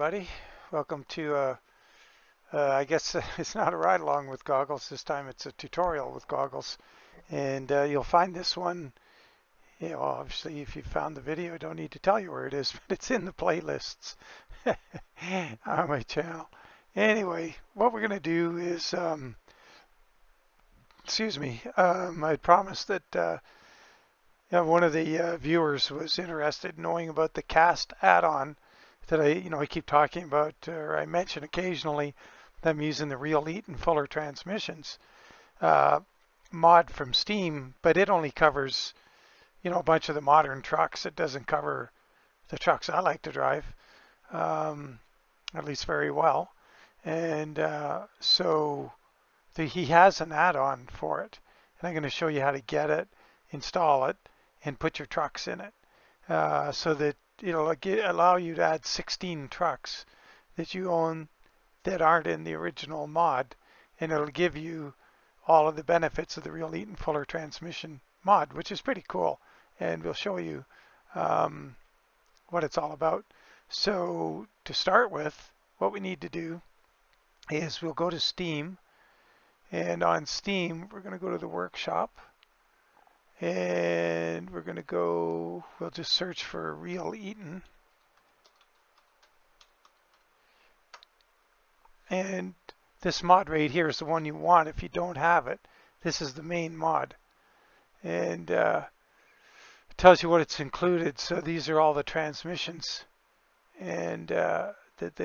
everybody. Welcome to, I guess it's not a ride along with goggles. This time it's a tutorial with goggles. And you'll find this one, obviously if you found the video, I don't need to tell you where it is, but it's in the playlists on my channel. Anyway, what we're going to do is, I promised that one of the viewers was interested in knowing about the CAST add-on that I keep talking about, or I mention occasionally. I'm using the Real Eaton Transmissions mod from Steam, but it only covers, a bunch of the modern trucks. It doesn't cover the trucks I like to drive, at least very well. And he has an add-on for it, and I'm going to show you how to get it, install it, and put your trucks in it, so that it'll allow you to add 16 trucks that you own that aren't in the original mod, and it'll give you all of the benefits of the Real Eaton Transmission mod, which is pretty cool, and we'll show you what it's all about. So to start with, what we need to do is we'll go to Steam, and on Steam we're going to go to the workshop, and we're going to go, we'll just search for Real Eaton. And this mod right here is the one you want if you don't have it. This is the main mod. And it tells you what it's included. So these are all the transmissions and that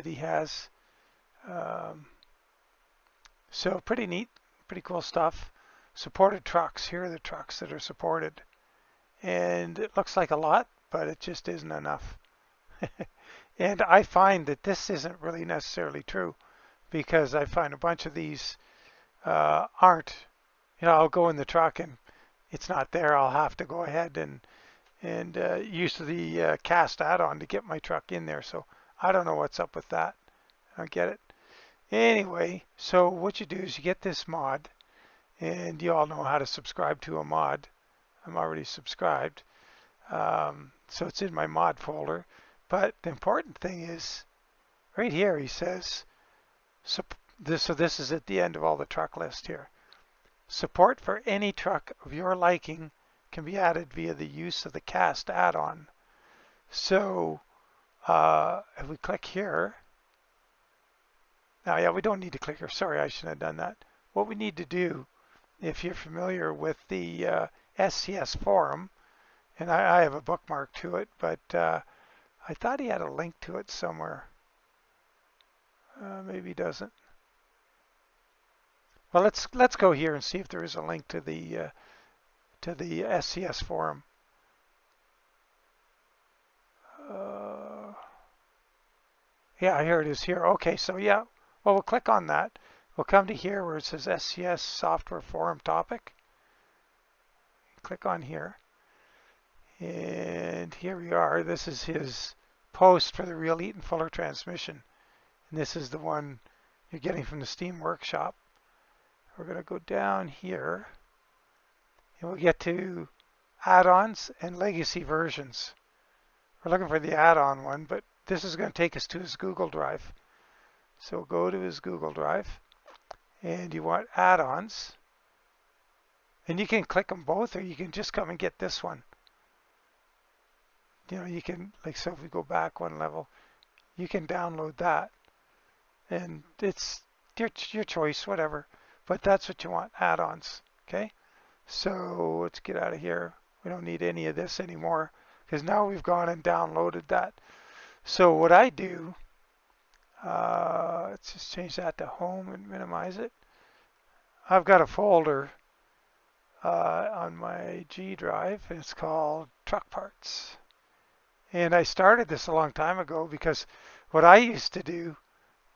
he has. So pretty neat, pretty cool stuff. Supported trucks. Here are the trucks that are supported. And it looks like a lot, but it just isn't enough. And I find that this isn't really necessarily true, because I find a bunch of these aren't, I'll go in the truck and it's not there. I'll have to go ahead and use the CAST add-on to get my truck in there. So I don't know what's up with that. I don't get it. Anyway, so what you do is you get this mod, and you all know how to subscribe to a mod. I'm already subscribed. So it's in my mod folder. But the important thing is, right here he says, so this is at the end of all the truck list here. Support for any truck of your liking can be added via the use of the CAST add-on. So if we click here, we don't need to click here. Sorry, I shouldn't have done that. What we need to do, if you're familiar with the SCS forum, and I have a bookmark to it, but I thought he had a link to it somewhere. Maybe he doesn't. Well, let's go here and see if there is a link to the SCS forum. Yeah, here it is here. Okay, so yeah, well, we'll click on that. We'll come to here where it says SCS software forum topic. Click on here. And here we are. This is his post for the Real Eaton Transmission. And this is the one you're getting from the Steam Workshop. We're going to go down here, and we'll get to add-ons and legacy versions. We're looking for the add-on one, but this is going to take us to his Google Drive. So go to his Google Drive, and you want add-ons. And you can click them both, or you can just come and get this one. You can, like, so if we go back one level, you can download that. And it's your choice, whatever. But that's what you want, add-ons. Okay? So let's get out of here. We don't need any of this anymore, because now we've gone and downloaded that. So what I do, let's just change that to home and minimize it. I've got a folder on my G drive, and it's called Truck Parts. And I started this a long time ago because what I used to do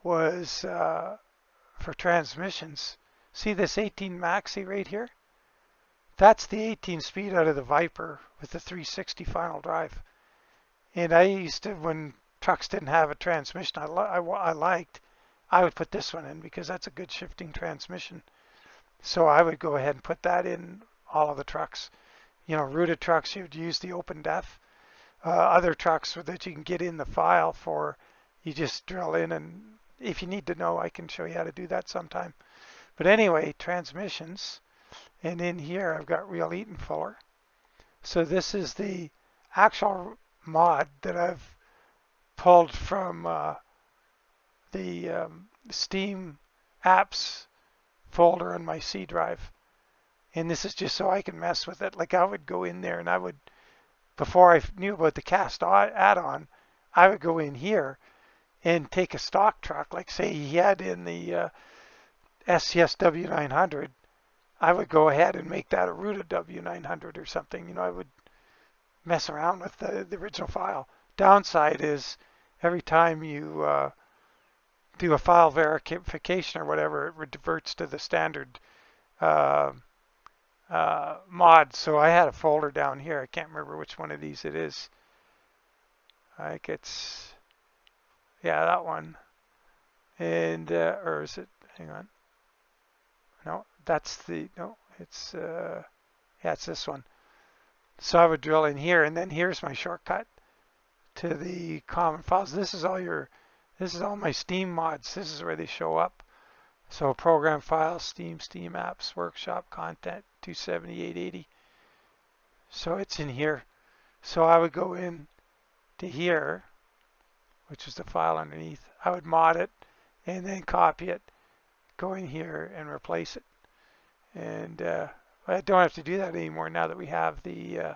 was for transmissions. See this 18 Maxi right here? That's the 18 speed out of the Viper with the 360 final drive. And I used to, when trucks didn't have a transmission I liked, I would put this one in because that's a good shifting transmission. So I would go ahead and put that in all of the trucks. Rooted trucks, you'd use the open def. Other trucks that you can get in the file for, you just drill in, and if you need to know, I can show you how to do that sometime. But anyway, transmissions, and in here I've got Real Eaton Fuller. So this is the actual mod that I've pulled from the Steam apps folder on my C drive. And this is just so I can mess with it. Like I would go in there and I would, before I knew about the CAST add-on, I would go in here and take a stock truck, like say he had in the SCS W900, I would go ahead and make that a Ruta W900 or something. You know, I would mess around with the original file. Downside is every time you do a file verification or whatever, it reverts to the standard mod. So I had a folder down here. I can't remember which one of these it is. I think it's, yeah, that one. And, or is it, hang on. No, that's the, no, it's, yeah, it's this one. So I would drill in here, and then here's my shortcut to the common files. This is all my Steam mods. This is where they show up. So program files, Steam apps, workshop content, 27880. So it's in here. So I would go in to here, which is the file underneath. I would mod it and then copy it, go in here and replace it. And I don't have to do that anymore now that we have the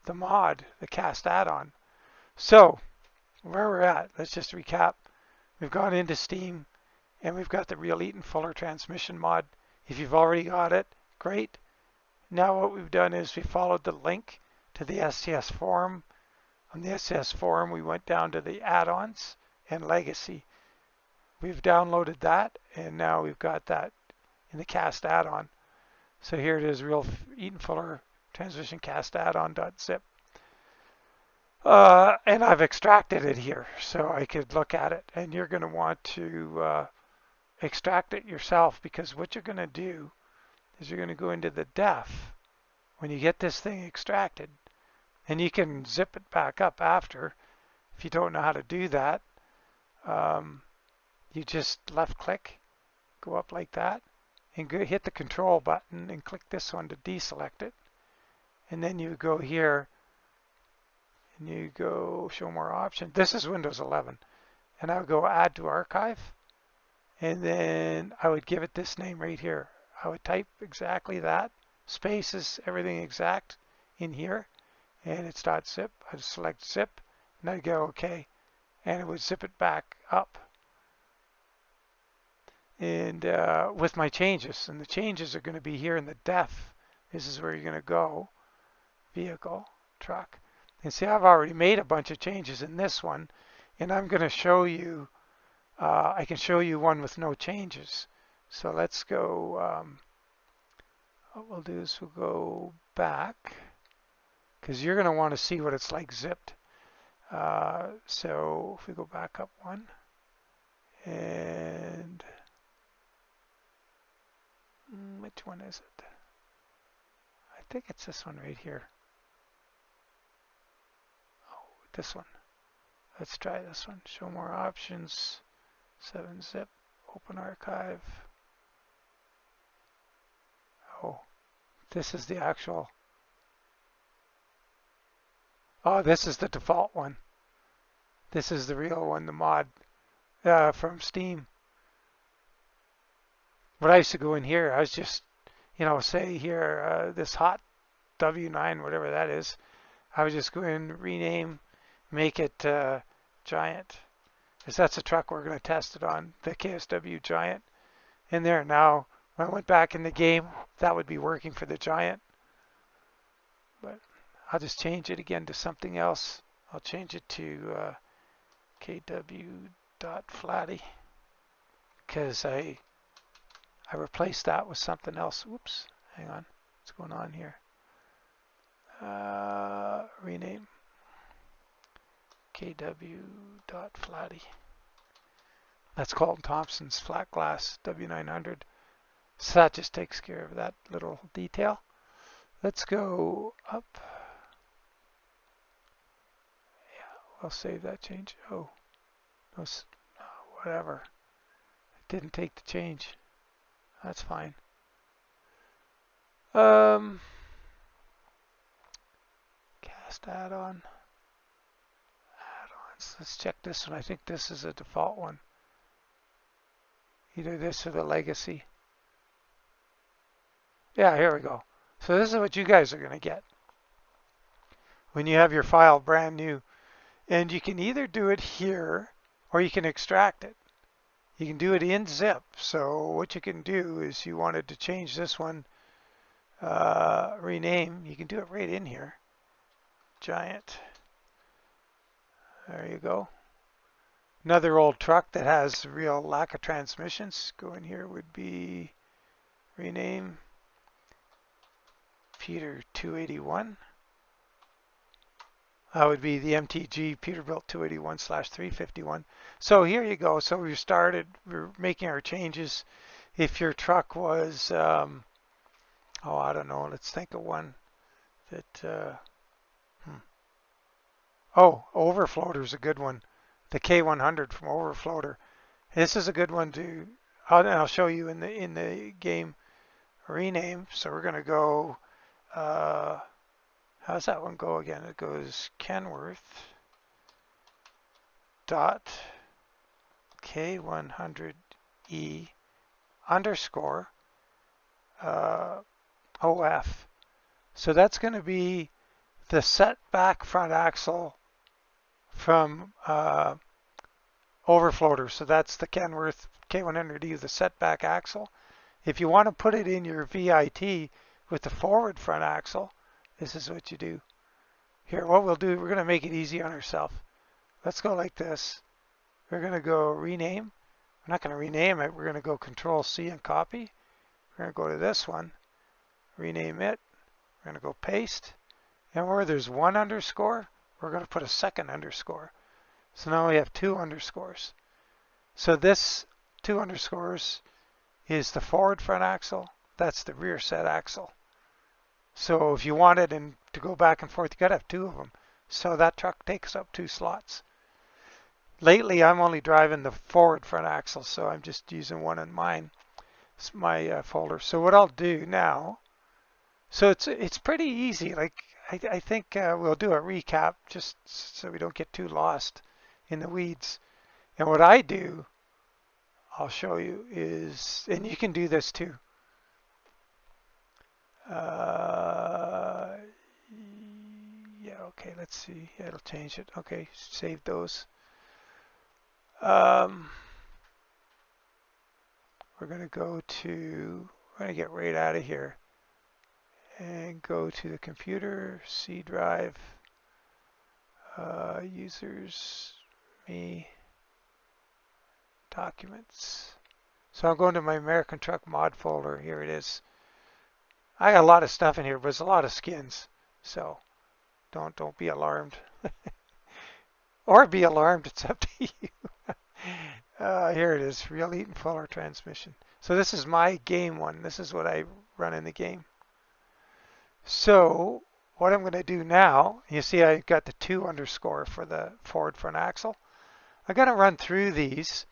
mod, the CAST add-on. So where we're at, let's just recap. We've gone into Steam and we've got the Real Eaton Fuller Transmission mod. If you've already got it, great. Now what we've done is we followed the link to the SCS forum. On the SCS forum, we went down to the add-ons and legacy. We've downloaded that, and now we've got that in the CAST add-on. So here it is, Real Eaton Fuller Transmission CAST add-on.zip. And I've extracted it here so I could look at it. And you're going to want to extract it yourself, because what you're going to do is you're going to go into the def when you get this thing extracted, and you can zip it back up after if you don't know how to do that. You just left click, go up like that, and go hit the control button and click this one to deselect it. And then you go here and you go show more options. This is Windows 11. And I would go add to archive. And then I would give it this name right here. I would type exactly that, spaces, everything exact in here. And it's .zip. I'd select zip and I'd go OK. And it would zip it back up. And with my changes, and the changes are going to be here in the def. This is where you're going to go, vehicle, truck. And see, I've already made a bunch of changes in this one, and I'm going to show you, I can show you one with no changes. So let's go, what we'll do is we'll go back, because you're going to want to see what it's like zipped. So if we go back up one, and which one is it? I think it's this one right here. Oh, this one. Let's try this one. Show more options. 7-zip. Open archive. Oh, this is the actual. Oh, this is the default one. This is the real one, the mod from Steam. What I used to go in here, I was just, you know, say here, this hot W9, whatever that is, I would just go in, rename, make it Giant, because that's the truck we're going to test it on, the KSW Giant. In there now, when I went back in the game, that would be working for the Giant. But I'll just change it again to something else. I'll change it to kw.flatty, because I replaced that with something else. Whoops, hang on, what's going on here? Rename kw.flatty. That's called Thompson's Flat Glass W900. So that just takes care of that little detail. Let's go up. Yeah, I'll save that change. Oh, Whatever. It didn't take the change. That's fine. CAST Addon. Add-ons. Let's check this one. I think this is a default one. Either this or the legacy. Yeah, here we go. So this is what you guys are going to get when you have your file brand new. And you can either do it here or you can extract it. You can do it in zip. So what you can do is you wanted to change this one, rename. You can do it right in here. Giant. There you go. Another old truck that has real lack of transmissions. Go in here would be rename Peter 281. That would be the MTG Peterbilt 281/351. So here you go. So we're making our changes. If your truck was, oh, I don't know, let's think of one that, oh, Overfloater is a good one. The K100 from Overfloater. This is a good one to, I'll show you in the game. Rename. So we're going to go, how's that one go again? It goes Kenworth dot K100E underscore OF. So that's going to be the setback front axle from Overfloater. So that's the Kenworth K100E, the setback axle. If you want to put it in your VIT with the forward front axle, this is what you do. Here, what we'll do, we're going to make it easy on ourselves. Let's go like this. We're going to go rename. We're not going to rename it. We're going to go Control C and copy. We're going to go to this one, rename it. We're going to go paste. And where there's one underscore, we're going to put a second underscore. So now we have two underscores. So this two underscores is the forward front axle. That's the rear set axle. So if you wanted to go back and forth, you got to have two of them. So that truck takes up two slots. Lately, I'm only driving the forward front axle, so I'm just using one in mine. It's my folder. So what I'll do now, so it's pretty easy. Like I think we'll do a recap just so we don't get too lost in the weeds. And what I do, I'll show you is, and you can do this too. Yeah, okay, let's see. Yeah, it'll change it. Okay, save those. We're going to go to, we're going to get right out of here and go to the computer, C drive, users, me, documents. So I'm going to my American Truck mod folder. Here it is. I got a lot of stuff in here, but it's a lot of skins. So don't be alarmed. Or be alarmed, it's up to you. Here it is, Real Eaton Transmission. So this is my game one. This is what I run in the game. So what I'm going to do now, you see I got the 2 underscore for the forward front axle. I'm going to run through these,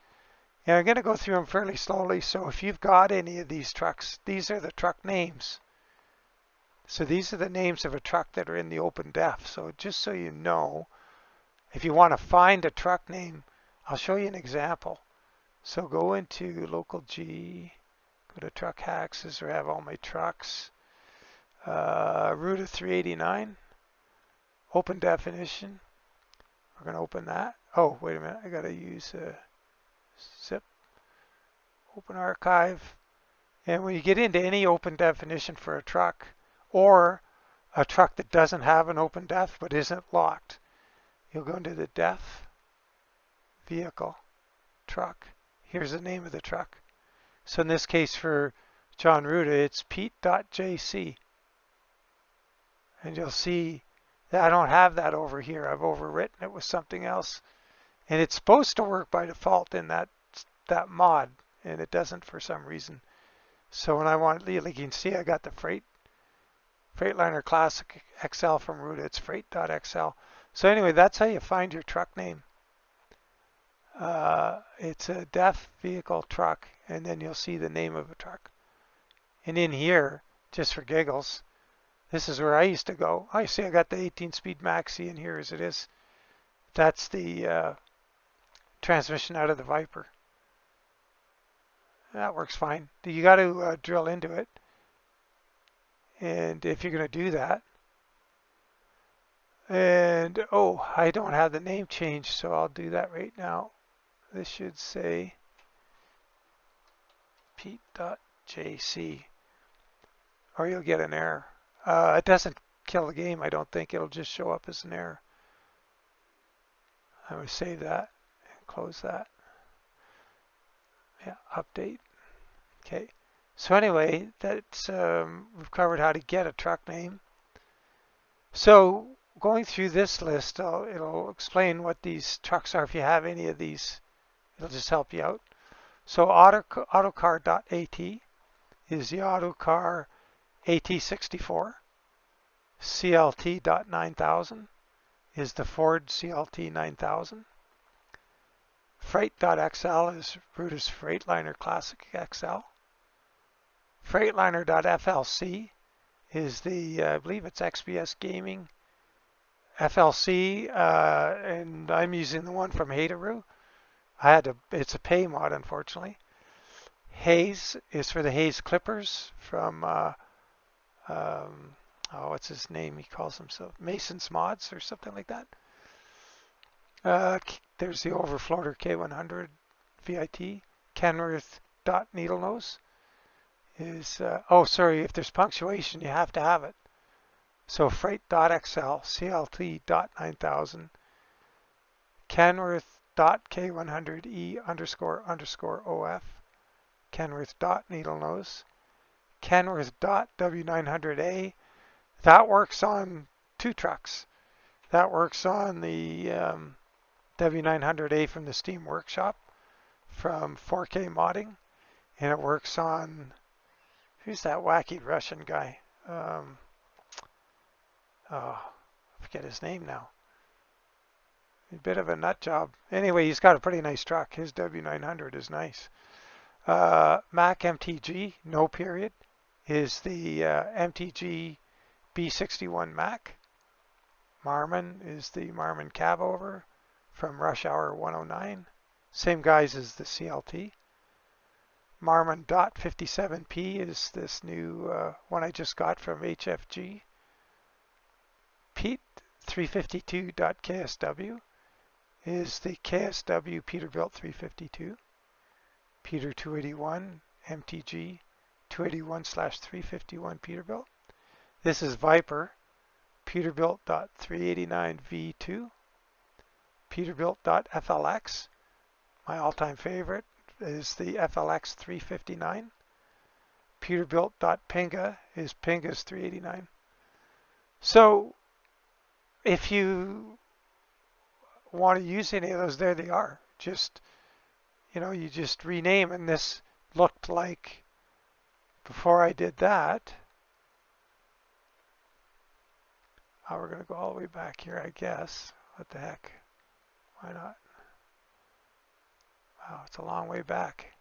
and I'm going to go through them fairly slowly. So if you've got any of these trucks, these are the truck names. So these are the names of a truck that are in the open def. So just so you know, if you want to find a truck name, I'll show you an example. So go into local G, go to truck hacks, or have all my trucks. Route of 389, open definition. We're going to open that. Oh, wait a minute. I got to use zip, open archive. And when you get into any open definition for a truck or a truck that doesn't have an open def but isn't locked, you'll go into the def, vehicle, truck. Here's the name of the truck. So in this case for John Ruda, it's Pete.jc. And you'll see that I don't have that over here. I've overwritten it with something else. And it's supposed to work by default in that mod, and it doesn't for some reason. So when I want, like you can see, I got the Freightliner Classic XL from Ruda. It's freight.xl. So anyway, that's how you find your truck name. It's a DEF vehicle truck, and then you'll see the name of a truck. And in here, just for giggles, this is where I used to go. I see I got the 18-speed maxi in here as it is. That's the transmission out of the Viper. That works fine. You got to drill into it. And if you're going to do that, and oh, I don't have the name changed, so I'll do that right now. This should say Pete.jc, or you'll get an error. It doesn't kill the game, I don't think. It'll just show up as an error. I'm going to save that and close that. Yeah, update. Okay. So anyway, that's we've covered how to get a truck name. So going through this list, it'll explain what these trucks are. If you have any of these, it'll just help you out. So autocar.at is the Autocar AT64. CLT.9000 is the Ford CLT 9000. Freight.xl is Brutus Freightliner Classic XL. Freightliner.flc is the, I believe it's XPS Gaming FLC, and I'm using the one from Hateroo. It's a pay mod, unfortunately. Hayes is for the Hayes Clippers from, what's his name? He calls himself Mason's Mods or something like that. There's the Overfloater K100 VIT. Kenworth.Needlenose is, if there's punctuation, you have to have it. So Freight.xl, CLT.9000, Kenworth.K100E__OF, Kenworth.Needlenose, Kenworth.W900A. That works on two trucks. That works on the W900A from the Steam Workshop from 4K Modding, and it works on, who's that wacky Russian guy? I forget his name now. A bit of a nut job. Anyway, he's got a pretty nice truck. His W900 is nice. Mac MTG, no period, is the MTG B61 Mac. Marmon is the Marmon Cab Over from Rush Hour 109. Same guys as the CLT. Marmon.57P is this new one I just got from HFG. Pete 352.KSW is the KSW Peterbilt 352. Peter 281 MTG 281/351 Peterbilt. This is Viper Peterbilt.389V2. Peterbilt.FLX. My all-time favorite is the FLX 359. Peterbilt.Pinga is Pinga's 389. So if you want to use any of those, there they are. Just, you just rename, and this looked like, before I did that, we're going to go all the way back here, I guess. What the heck? Why not? Wow, it's a long way back.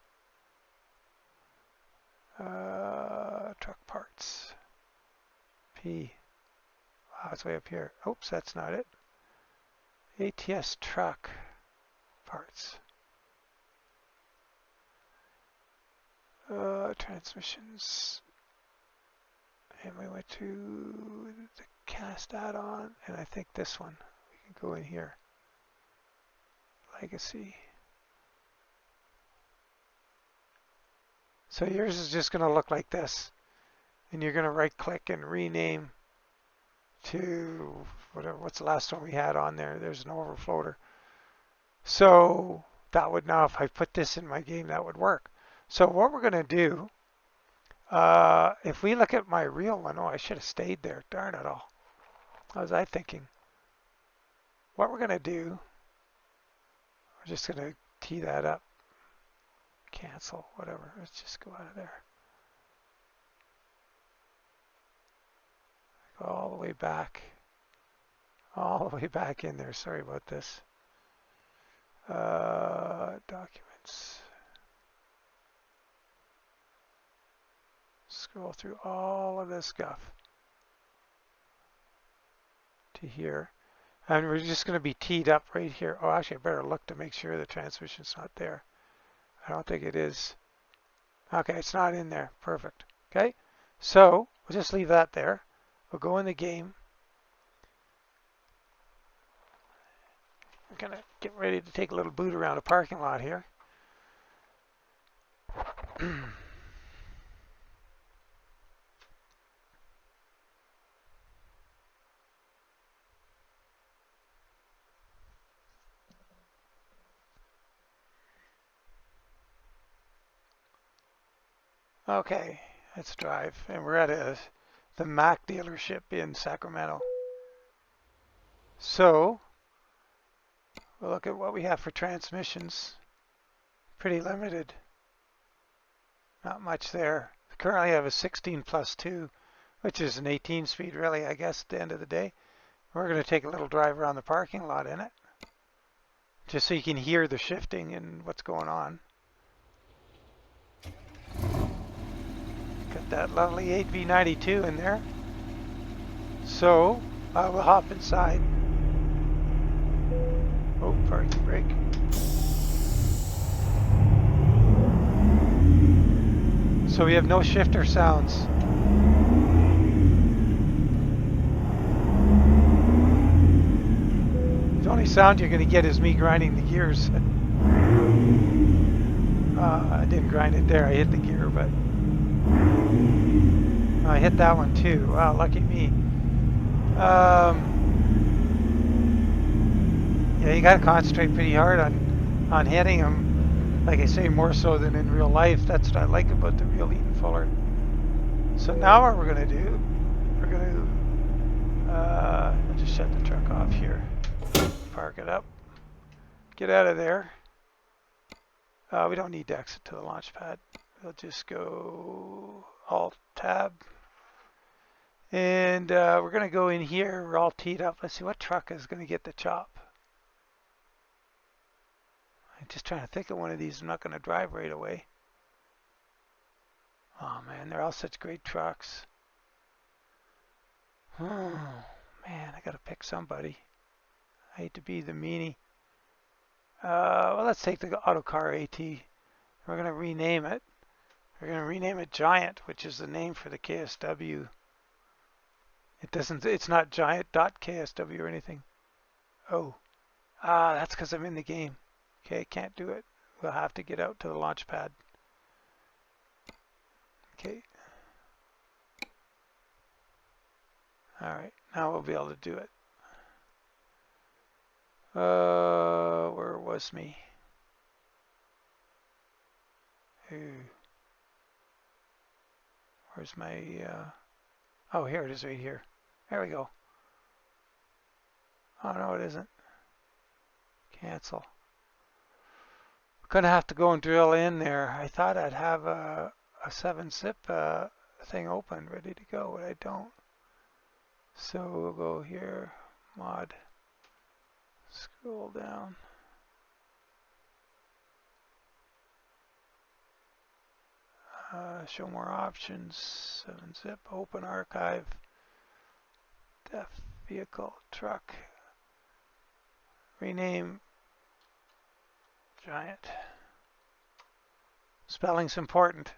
Truck parts. P. Wow, it's way up here. Oops, that's not it. ATS truck parts. Transmissions. And we went to the CAST Addon, and I think this one. We can go in here. Legacy. So yours is just going to look like this. And you're going to right click and rename to whatever. What's the last one we had on there? There's an overfloater. So that would, now if I put this in my game, that would work. So what we're going to do, if we look at my real one, I should have stayed there. Darn it all. What was I thinking? What we're going to do, we're just going to tee that up. Cancel, whatever. Let's just go out of there. Go all the way back. All the way back in there. Sorry about this. Documents. Scroll through all of this stuff to here. And we're just going to be teed up right here. Oh, actually, I better look to make sure the transmission's not there. I don't think it is. Okay, it's not in there. Perfect. Okay, so we'll just leave that there. We'll go in the game. We're going to get ready to take a little boot around a parking lot here. Okay, let's drive. And we're at the Mack dealership in Sacramento. So we'll look at what we have for transmissions. Pretty limited. Not much there. Currently I have a 16+2, which is an 18 speed really, I guess, at the end of the day. We're going to take a little drive around the parking lot in it, just so you can hear the shifting and what's going on. Got that lovely 8V92 in there. So we'll hop inside. Oh, parking brake. So we have no shifter sounds. The only sound you're going to get is me grinding the gears. I didn't grind it there. I hit the gear, but I hit that one too. Wow, lucky me. Yeah, you got to concentrate pretty hard on hitting them. Like I say, more so than in real life. That's what I like about the Real Eaton Fuller. So now what we're going to do, we're going to I'll just shut the truck off here. Park it up. Get out of there. We don't need to exit to the launch pad. We'll just go Alt-Tab. And we're going to go in here. We're all teed up. Let's see what truck is going to get the chop. I'm just trying to think of one of these I'm not going to drive right away. Oh man, they're all such great trucks. Oh man, I got to pick somebody. I hate to be the meanie. Well, let's take the Autocar AT. We're going to rename it. We're going to rename it Giant, which is the name for the KSW. It's not Giant.KSW or anything. Oh, that's because I'm in the game. Okay, can't do it. We'll have to get out to the launch pad. Okay. Alright, now we'll be able to do it. Where was me? Ooh. Where's my, oh, here it is right here. There we go. Oh, no, it isn't. Cancel. Gonna have to go and drill in there. I thought I'd have a 7-zip thing open, ready to go, but I don't. So we'll go here, mod, scroll down. Show more options, 7-zip, open archive, def vehicle, truck, rename Giant. Spelling's important.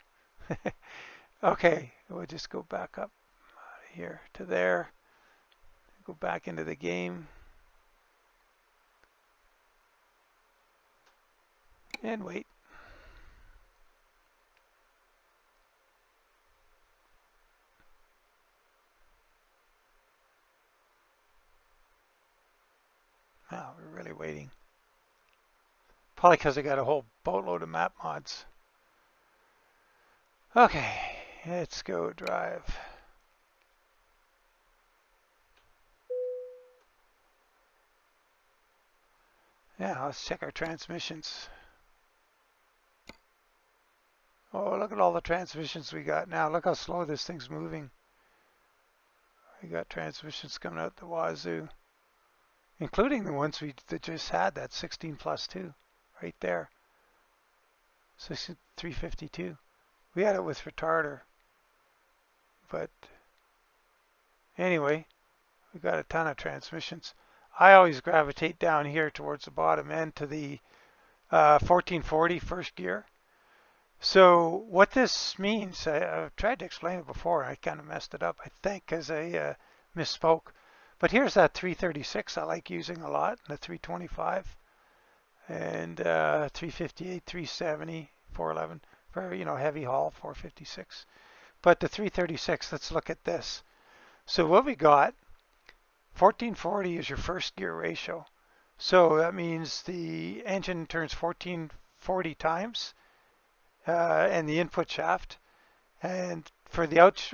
Okay, we'll just go back up here to there. Go back into the game. And wait. Wow, we're really waiting. Probably because I got a whole boatload of map mods. Okay, let's go drive. Yeah, let's check our transmissions. Oh, look at all the transmissions we got now. Look how slow this thing's moving. We got transmissions coming out the wazoo. including the ones that just had that 16 plus 2 right there. 352. We had it with retarder, but anyway, we got a ton of transmissions. I always gravitate down here towards the bottom end to the 1440 first gear. So what this means, I've tried to explain it before. I kind of messed it up, I think, because I misspoke. But here's that 336 I like using a lot, and the 325, and 358, 370, 411, very, heavy haul, 456. But the 336, let's look at this. So what we got, 1440 is your first gear ratio. So that means the engine turns 1440 times, and the input shaft. And for the out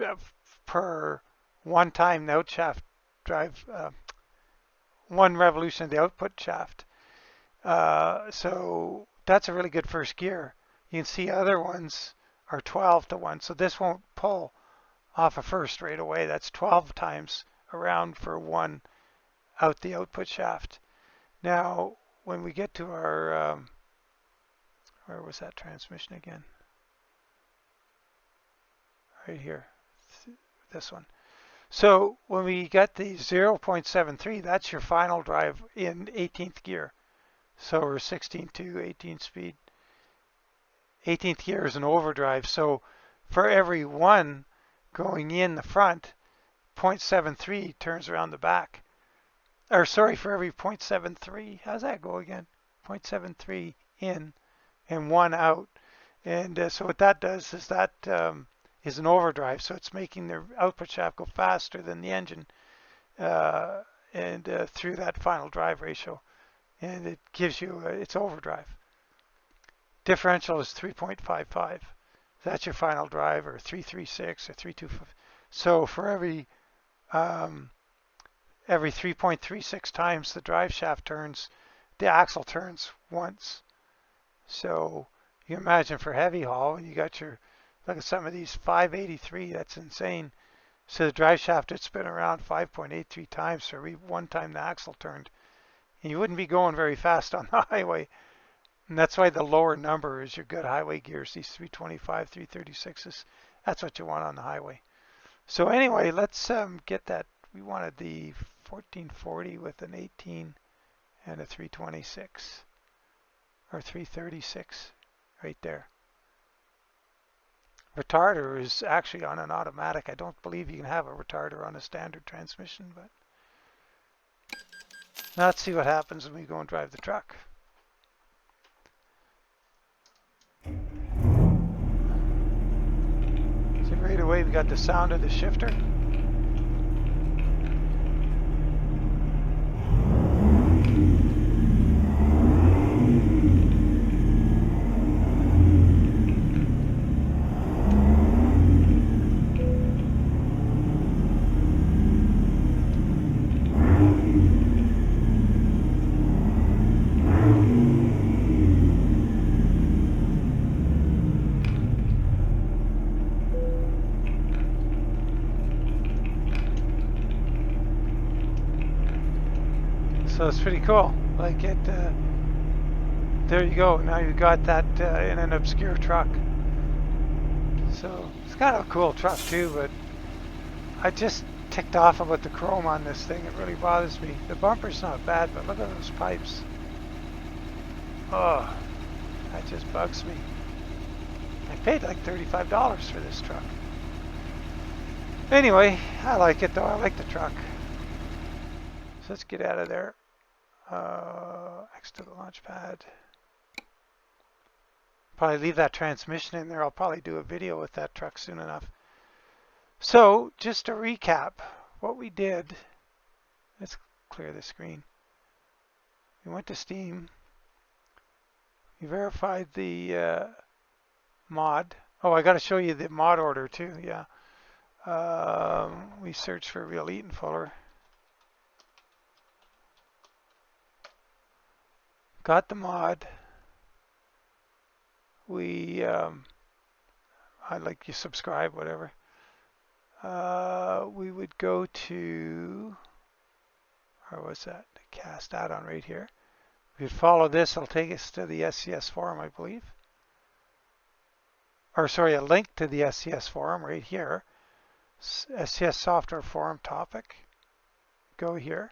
per one time the out shaft drive, one revolution of the output shaft. So that's a really good first gear. You can see other ones are 12 to 1. So this won't pull off a first right away. That's 12 times around for one out the output shaft. Now, when we get to our, where was that transmission again? Right here, this one. So when we get the 0.73, that's your final drive in 18th gear. So we're 16.2, 18 speed. 18th gear is an overdrive. So for every one going in the front, 0.73 turns around the back. Or sorry, for every 0.73, how's that go again? 0.73 in and one out. And so what that does is that is an overdrive. So it's making the output shaft go faster than the engine through that final drive ratio. And it gives you, it's overdrive. Differential is 3.55. That's your final drive, or 336 or 325. So for every 3.36 times the drive shaft turns, the axle turns once. So you imagine for heavy haul, and you got your, look at some of these 583, that's insane. So the drive shaft would spin around 5.83 times for every one time the axle turned. And you wouldn't be going very fast on the highway. And that's why the lower number is your good highway gears, these 325, 336s. That's what you want on the highway. So anyway, let's get that. We wanted the 1440 with an 18 and a 326 or 336 right there. Retarder is actually on an automatic. I don't believe you can have a retarder on a standard transmission, but now let's see what happens when we go and drive the truck. So right away we got the sound of the shifter. So it's pretty cool. Like it, there you go. Now you've got that in an obscure truck. So it's kind of a cool truck too, but I just ticked off about the chrome on this thing. It really bothers me. The bumper's not bad, but look at those pipes. Oh, that just bugs me. I paid like $35 for this truck. Anyway, I like it though. I like the truck. So let's get out of there. Exit the launch pad. Probably leave that transmission in there. I'll probably do a video with that truck soon enough. So just to recap what we did. Let's clear the screen. We went to Steam. We verified the mod. Oh, I got to show you the mod order too. Yeah. We searched for Real Eaton Fuller. Got the mod. We, I'd like you subscribe, whatever. We would go to or was that the CAST Addon right here? If you follow this, it'll take us to the SCS forum, I believe. Or sorry, a link to the SCS forum right here. SCS software forum topic. Go here.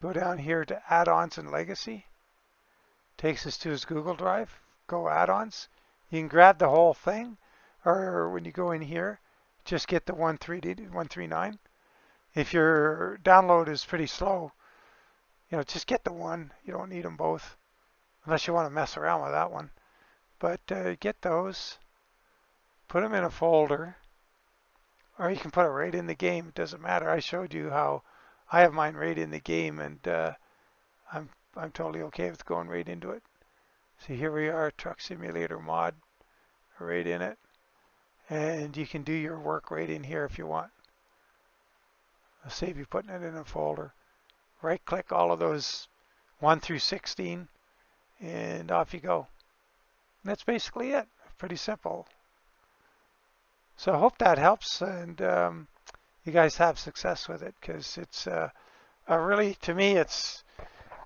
Go down here to add-ons and legacy. Takes us to his Google Drive. Go add-ons. You can grab the whole thing, or when you go in here, just get the 139. If your download is pretty slow, just get the one. You don't need them both, unless you want to mess around with that one. But get those, put them in a folder, or you can put it right in the game. It doesn't matter. I showed you how I have mine right in the game, and I'm totally okay with going right into it. So here we are, Truck Simulator mod, right in it. And you can do your work right in here if you want. I'll save you putting it in a folder. Right click all of those 1 through 16 and off you go. And that's basically it. Pretty simple. So I hope that helps and you guys have success with it, because it's really, to me, it's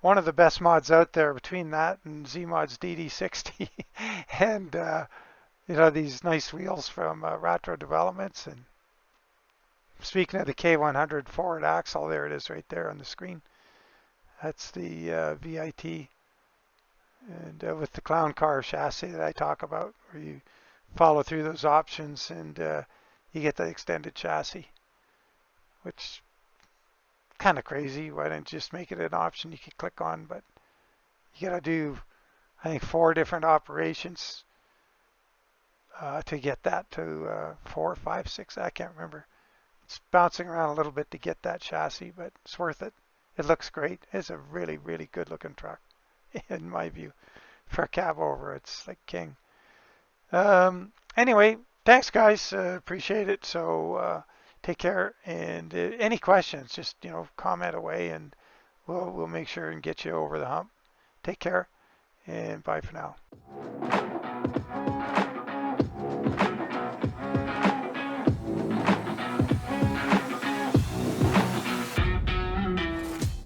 one of the best mods out there between that and Zmod's DD60 and these nice wheels from Retro Developments. And speaking of the K100 forward axle, there it is right there on the screen. That's the VIT, and with the clown car chassis that I talk about, where you follow through those options and you get the extended chassis, which kind of crazy. Why don't you just make it an option you can click on? But you got to do, I think, 4 different operations to get that to 4, 5, 6. I can't remember. It's bouncing around a little bit to get that chassis, but it's worth it. It looks great. It's a really, really good looking truck, in my view. For a cab over, it's like king. Anyway, thanks guys. Appreciate it. So take care. And any questions, just comment away, and we'll make sure and get you over the hump. Take care, and bye for now.